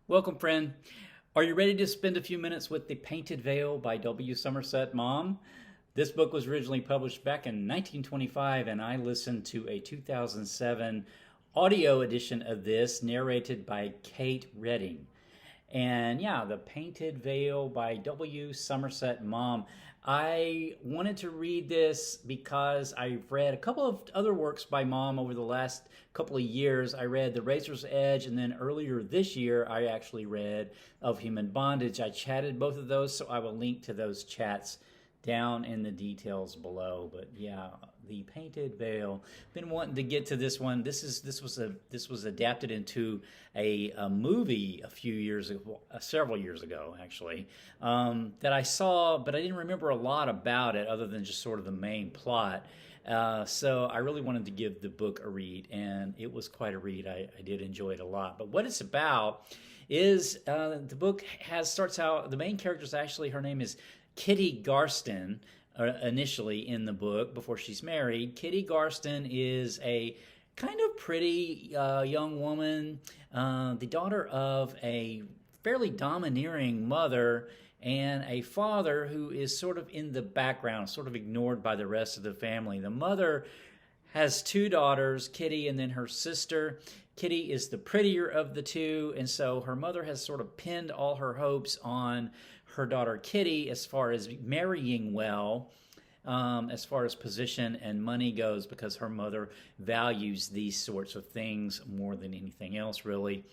Welcome, friend. Are you ready to spend a few minutes with The Painted Veil by W. Somerset Maugham? This book was originally published back in 1925, and I listened to a 2007 audio edition of this narrated by Kate Redding. And yeah, The Painted Veil by W. Somerset Maugham. I wanted to read this because I've read a couple of other works by Maugham over the last couple of years. I read The Razor's Edge, and then earlier this year, I actually read Of Human Bondage. I chatted both of those, so I will link to those chats down in the details below. But yeah, The Painted Veil. Been wanting to get to this one. This was adapted into a movie a few years ago, several years ago actually, that I saw, but I didn't remember a lot about it other than just sort of the main plot. So I really wanted to give the book a read, and it was quite a read. I did enjoy it a lot. But what it's about is the book starts out. The main character is actually, her name is Kitty Garstin, initially in the book before she's married. Kitty Garstin is a kind of pretty young woman, the daughter of a fairly domineering mother and a father who is sort of in the background, sort of ignored by the rest of the family. The mother has two daughters, Kitty and then her sister. Kitty is the prettier of the two, and so her mother has sort of pinned all her hopes on her daughter Kitty as far as marrying well, as far as position and money goes, because her mother values these sorts of things more than anything else, really.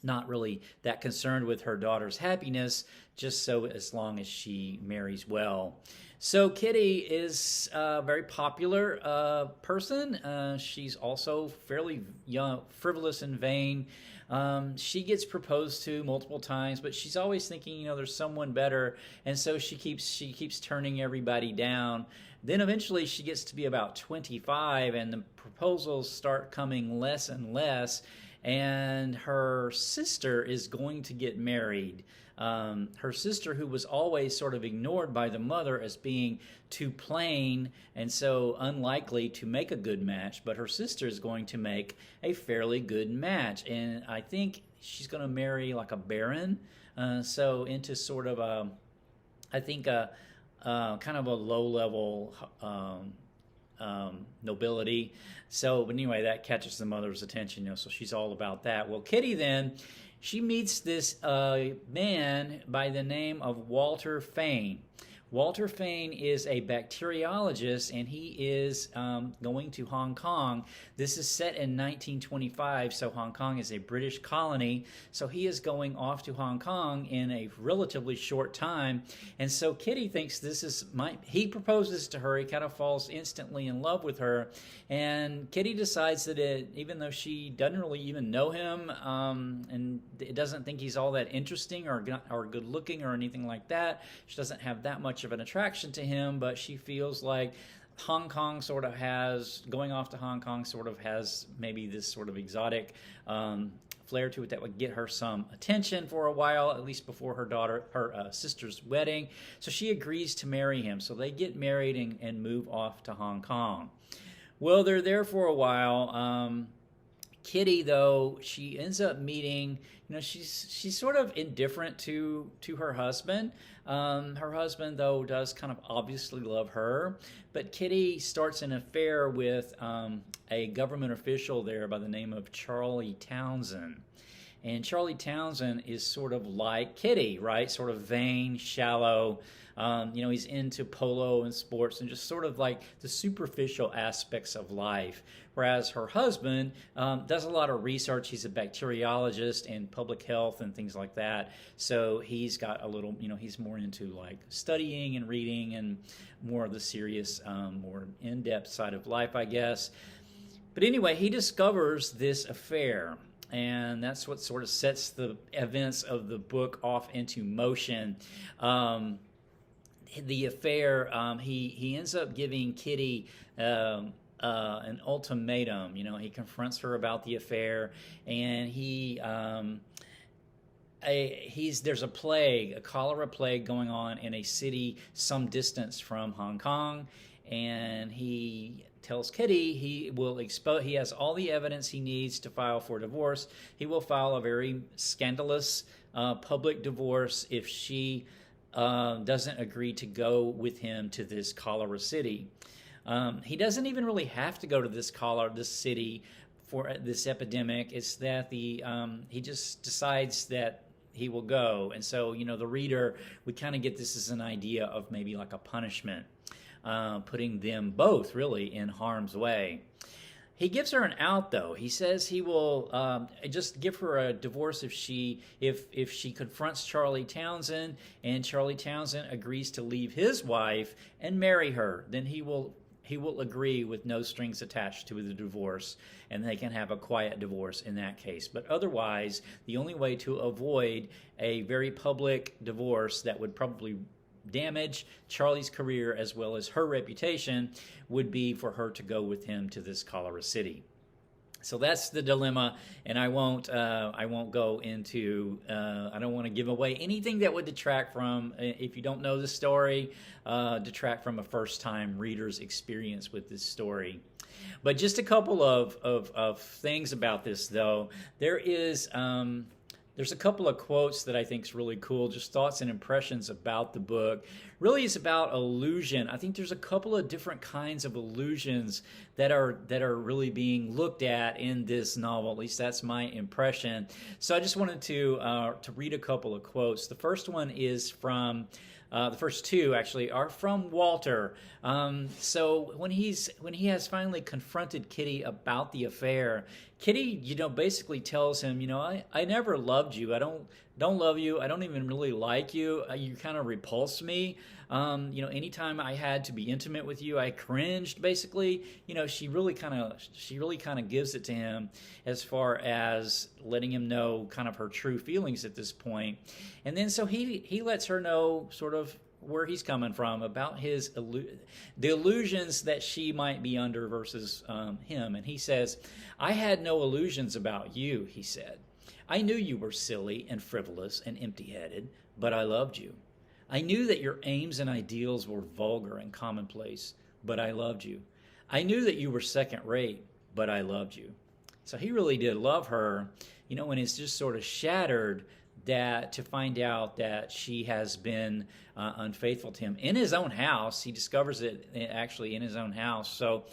Not really that concerned with her daughter's happiness, just so as long as she marries well. So Kitty is a very popular person. She's also fairly young, frivolous and vain. She gets proposed to multiple times, but she's always thinking, there's someone better, and so she keeps turning everybody down. Then eventually she gets to be about 25, and the proposals start coming less and less, and her sister is going to get married. Her sister, who was always sort of ignored by the mother as being too plain and so unlikely to make a good match, but her sister is going to make a fairly good match. And I think she's going to marry like a baron, so into sort of kind of a low-level nobility. So, but anyway, that catches the mother's attention, so she's all about that. Well, Kitty then, she meets this man by the name of Walter Fane. Walter Fane is a bacteriologist, and he is going to Hong Kong. This is set in 1925, so Hong Kong is a British colony. So he is going off to Hong Kong in a relatively short time. And so Kitty thinks he proposes to her. He kind of falls instantly in love with her. And Kitty decides that even though she doesn't really even know him, and it doesn't think he's all that interesting or good looking or anything like that, she doesn't have that much of an attraction to him, but she feels like going off to Hong Kong sort of has maybe this sort of exotic flair to it that would get her some attention for a while, at least before her sister's wedding. So she agrees to marry him. So they get married and move off to Hong Kong. Well, they're there for a while. Kitty, though, she ends up meeting, she's sort of indifferent to her husband. Her husband, though, does kind of obviously love her, but Kitty starts an affair with a government official there by the name of Charlie Townsend. And Charlie Townsend is sort of like Kitty, right? Sort of vain, shallow. He's into polo and sports and just sort of like the superficial aspects of life. Whereas her husband does a lot of research. He's a bacteriologist and public health and things like that. So he's got a little, he's more into like studying and reading and more of the serious, more in-depth side of life, I guess. But anyway, he discovers this affair. And that's what sort of sets the events of the book off into motion. The affair, he ends up giving Kitty an ultimatum. He confronts her about the affair, and there's a cholera plague going on in a city some distance from Hong Kong, and he tells Kitty he will expose. He has all the evidence he needs to file for divorce. He will file a very scandalous public divorce if she doesn't agree to go with him to this cholera city. He doesn't even really have to go to this city for this epidemic. It's that he just decides that he will go. And so, the reader, we kind of get this as an idea of maybe like a punishment, putting them both really in harm's way. He gives her an out, though. He says he will just give her a divorce if she confronts Charlie Townsend, and Charlie Townsend agrees to leave his wife and marry her. Then he will agree with no strings attached to the divorce, and they can have a quiet divorce in that case. But otherwise, the only way to avoid a very public divorce that would probably damage Charlie's career as well as her reputation would be for her to go with him to this cholera city. So that's the dilemma, and I won't go into. I don't want to give away anything that would detract from, if you don't know the story, detract from a first-time reader's experience with this story. But just a couple of things about this, though. There's a couple of quotes that I think is really cool, just thoughts and impressions about the book. Really, it's about illusion. I think there's a couple of different kinds of illusions that are really being looked at in this novel. At least that's my impression. So I just wanted to read a couple of quotes. The first one is from. The first two actually are from Walter. So when he has finally confronted Kitty about the affair, Kitty, basically tells him, I never loved you. I don't love you. I don't even really like you. You kind of repulsed me. Anytime I had to be intimate with you, I cringed. Basically, she really kind of gives it to him as far as letting him know kind of her true feelings at this point. And then so he lets her know sort of where he's coming from about the illusions that she might be under versus him. And he says, I had no illusions about you, he said. I knew you were silly and frivolous and empty-headed, but I loved you. I knew that your aims and ideals were vulgar and commonplace, but I loved you. I knew that you were second-rate, but I loved you. So he really did love her, and it's just sort of shattered that to find out that she has been unfaithful to him in his own house. He discovers it actually in his own house. So,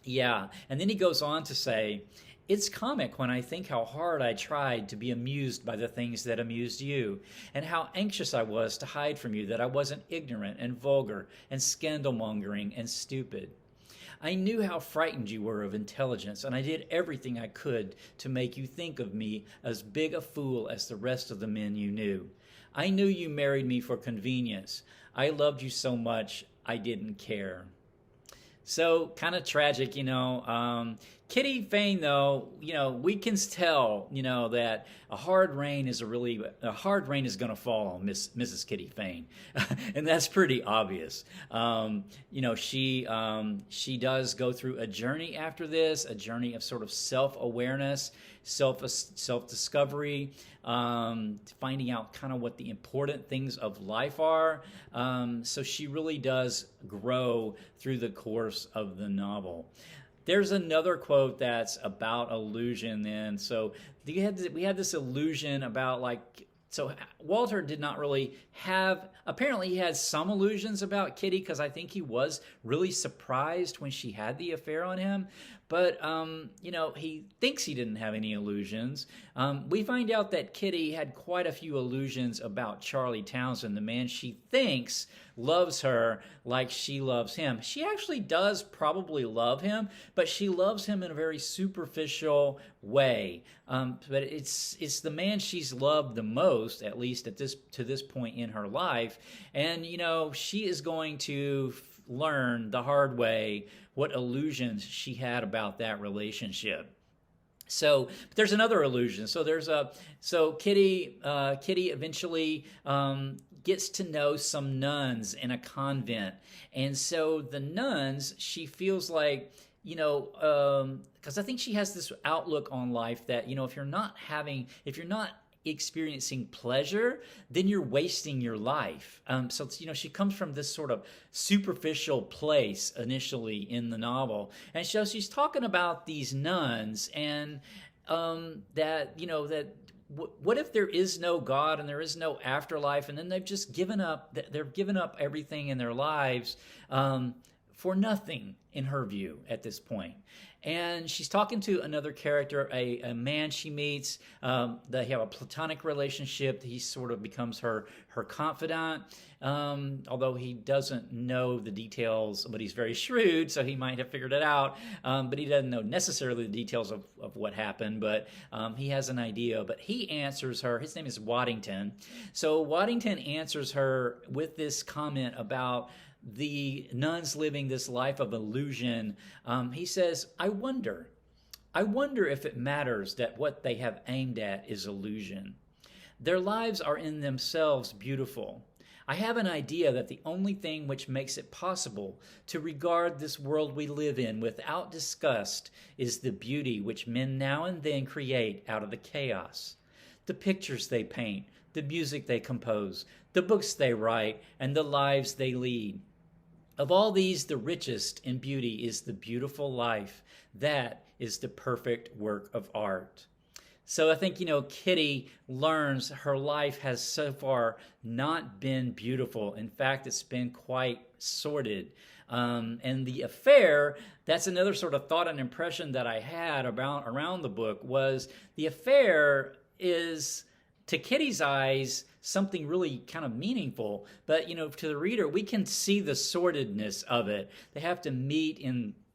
yeah. And then he goes on to say, it's comic when I think how hard I tried to be amused by the things that amused you, and how anxious I was to hide from you that I wasn't ignorant and vulgar and scandal-mongering and stupid. I knew how frightened you were of intelligence, and I did everything I could to make you think of me as big a fool as the rest of the men you knew. I knew you married me for convenience. I loved you so much, I didn't care. So kind of tragic, Kitty Fane, though, we can tell, that a hard rain is going to fall on Mrs. Kitty Fane, and that's pretty obvious. She does go through a journey after this, a journey of sort of self-awareness, self-discovery, finding out kind of what the important things of life are. So she really does grow through the course of the novel. There's another quote that's about illusion then. So we had this illusion about so Walter did not really have, apparently he had some illusions about Kitty, because I think he was really surprised when she had the affair on him. But, he thinks he didn't have any illusions. We find out that Kitty had quite a few illusions about Charlie Townsend, the man she thinks loves her like she loves him. She actually does probably love him, but she loves him in a very superficial way. But it's the man she's loved the most, at least to this point in her life. And, she is going to learn the hard way what illusions she had about that relationship. So, but there's another illusion. So Kitty eventually gets to know some nuns in a convent, and so the nuns, she feels like, because I think she has this outlook on life that, if you're not experiencing pleasure, then you're wasting your life. So, she comes from this sort of superficial place initially in the novel. And so she's talking about these nuns and that what if there is no God and there is no afterlife, and then they've just given up, they've given up everything in their lives for nothing, in her view, at this point. And she's talking to another character, a man she meets. They have a platonic relationship. He sort of becomes her confidant, although he doesn't know the details, but he's very shrewd, so he might have figured it out. But he doesn't know necessarily the details of what happened, but he has an idea. But he answers her. His name is Waddington. So Waddington answers her with this comment about the nuns living this life of illusion. He says, I wonder if it matters that what they have aimed at is illusion. Their lives are in themselves beautiful. I have an idea that the only thing which makes it possible to regard this world we live in without disgust is the beauty which men now and then create out of the chaos. The pictures they paint, the music they compose, the books they write, and the lives they lead. Of all these, the richest in beauty is the beautiful life. That is the perfect work of art. So I think, Kitty learns her life has so far not been beautiful. In fact, it's been quite sordid. And the affair, that's another sort of thought and impression that I had around the book, was the affair is, to Kitty's eyes, something really kind of meaningful. But, to the reader, we can see the sordidness of it. They have to meet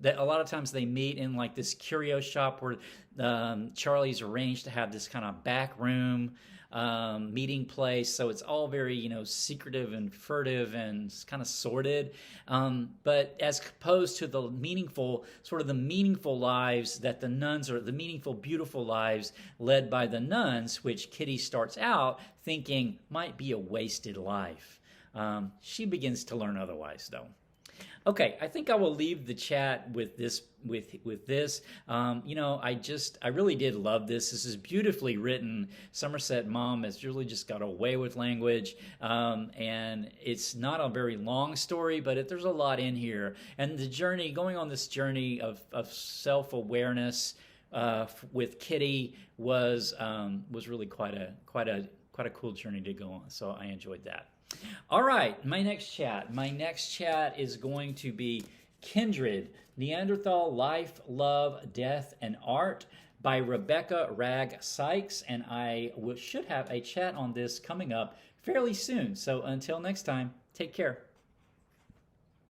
a lot of times they meet in like this curio shop where Charlie's arranged to have this kind of back room meeting place. So it's all very, secretive and furtive and kind of sordid. But as opposed to the meaningful lives that the nuns are, the meaningful, beautiful lives led by the nuns, which Kitty starts out thinking might be a wasted life. She begins to learn otherwise, though. Okay, I think I will leave the chat with this. I really did love this. This is beautifully written. Somerset Maugham has really just got away with language, and it's not a very long story, but there's a lot in here. And the journey, going on this journey of self-awareness with Kitty was really quite a cool journey to go on. So I enjoyed that. All right, my next chat is going to be Kindred, Neanderthal Life, Love, Death, and Art by Rebecca Wragg Sykes, and I should have a chat on this coming up fairly soon. So until next time, take care.